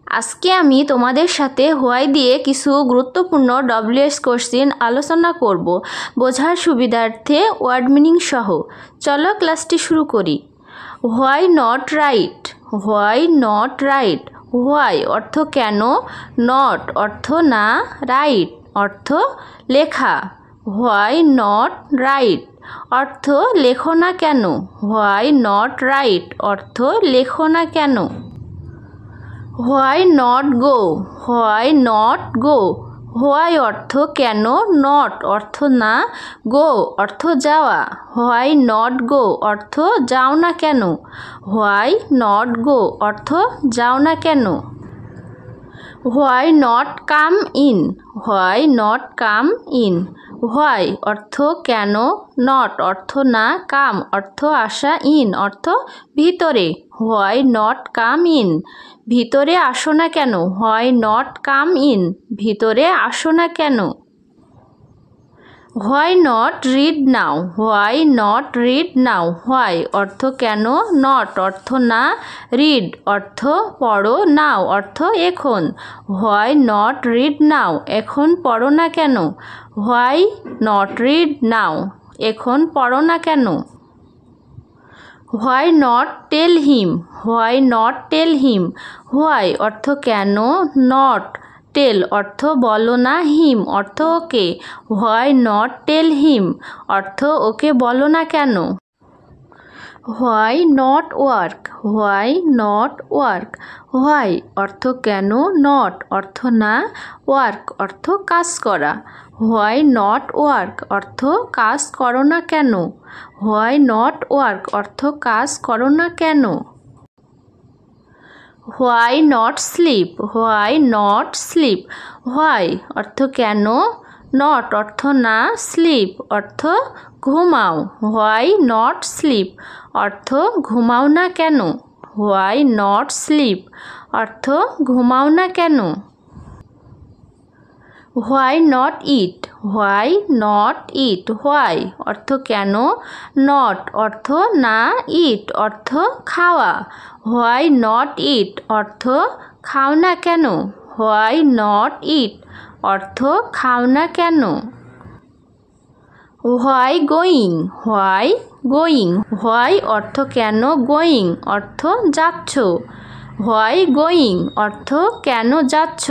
আজকে আমি তোমাদের সাথে হোয়াই দিয়ে কিছু গুরুত্বপূর্ণ WH কোশ্চেন আলোচনা করব বোঝার সুবিধার্থে ওয়ার্ড মিনিং সহ। চলো ক্লাসটি শুরু করি। Why not right, why not right. Why অর্থ কেন, নট অর্থ না, রাইট অর্থ লেখা। হোয়াই নট রাইট অর্থ লেখো না কেন, হোয়াই নট রাইট অর্থ লেখো না কেন। Why not go, why not go. Why অর্থ কেন, নট অর্থ না, গো অর্থ যাওয়া। হোয়াই নট গো অর্থ যাও না কেন, হোয়াই নট গো অর্থ যাও না কেন। Why not come in, why not come in. Why অর্থ কেন, নট অর্থ না, কাম অর্থ আসা, ইন অর্থ ভিতরে। হোয়াই নট কাম ইন, ভিতরে আসো না কেন, হোয়াই নট কাম ইন ভিতরে আসো না কেন। Why not read now, why not read now. Why অর্থ কেন, নট অর্থ না, রিড অর্থ পড়ো, নাও অর্থ এখন। হোয়াই নট রিড নাও এখন পড়ো না কেন, হোয়াই নট রিড নাও এখন পড়ো না কেন। Why not tell him, why not tell him. Why অর্থ কেন, নট টেল অর্থ বলো না, হিম অর্থ ওকে। হোয়াই নট টেল হিম অর্থ ওকে বলো না কেন। Why not work, why not work. Why অর্থ কেন, নট অর্থ না, ওয়ার্ক অর্থ কাজ করা। হোয়াই নট ওয়ার্ক অর্থ কাজ করো না কেন, হোয়াই নট ওয়ার্ক অর্থ কাজ করো না কেন। Why not slip, why not slip. Why অর্থ কেন, নট অর্থ না, স্লিপ অর্থ ঘুমাও। হোয়াই নট স্লিপ অর্থ ঘুমাও না কেন, হোয়াই নট স্লিপ অর্থ ঘুমাও না কেন। Why not it, why not it. Why অর্থ কেন, নট অর্থ না, ইট অর্থ খাওয়া। হোয়াই নট ইট অর্থ খাও না কেন, হোয়াই নট ইট অর্থ খাও না কেন। Why going, why going. Why অর্থ কেন, গোয়িং অর্থ যাচ্ছ। হোয়াই গোয়িং অর্থ কেন যাচ্ছ,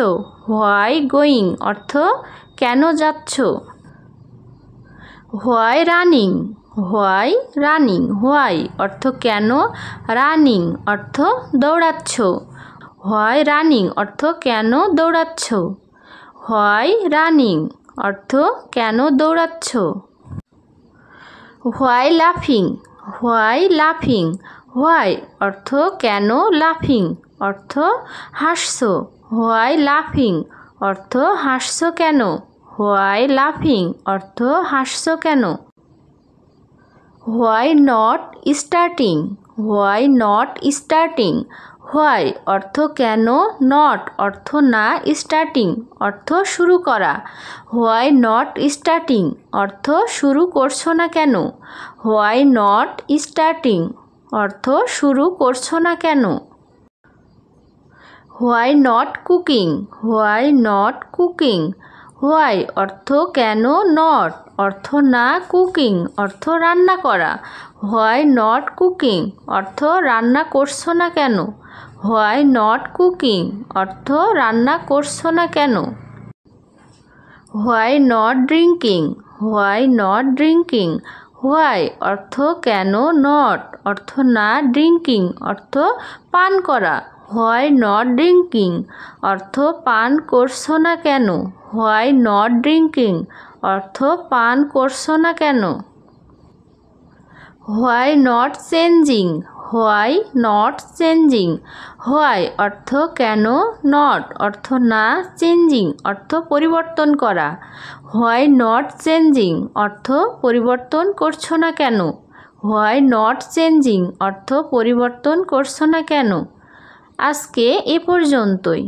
হোয়াই গোয়িং অর্থ কেন যাচ্ছ। Why running, why running. Why অর্থ কেন, রানিং অর্থ দৌড়াচ্ছ। হোয়াই রানিং অর্থ কেন দৌড়াচ্ছ, হোয়াই রানিং অর্থ কেন দৌড়াচ্ছ। হোয়াই লাফিং, হোয়াই লাফিং। হোয়াই অর্থ কেন, লাফিং অর্থ হাসছো। হোয়াই লাফিং অর্থ হাসছো কেন, হোয়াই লাফিং অর্থ হাসছো কেন। Why not starting, why not starting. Why অর্থ কেন, নট অর্থ না, স্টার্টিং অর্থ শুরু করা। হোয়াই নট স্টার্টিং অর্থ শুরু করছো না কেন, হোয়াই নট স্টার্টিং অর্থ শুরু করছো না কেন। Why not cooking, why not cooking. Why অর্থ কেন, নট অর্থ না, কুকিং অর্থ রান্না করা। হোয়াই নট কুকিং অর্থ রান্না করছো না কেন, হোয়াই নট কুকিং অর্থ রান্না করছো না কেন। Why not drinking, why not drinking. Why অর্থ কেন, নট অর্থ না, ড্রিঙ্কিং অর্থ পান করা। হোয়াই নট ড্রিঙ্কিং অর্থ পান করছো না কেন, হোয়াই নট ড্রিঙ্কিং অর্থ পান করছো না কেন। Why not changing, why not changing. Why অর্থ কেন, নট অর্থ না, চেঞ্জিং অর্থ পরিবর্তন করা। হোয়াই নট চেঞ্জিং অর্থ পরিবর্তন করছো না কেন, হোয়াই নট চেঞ্জিং অর্থ পরিবর্তন করছো না কেন। আজকে এ পর্যন্তই।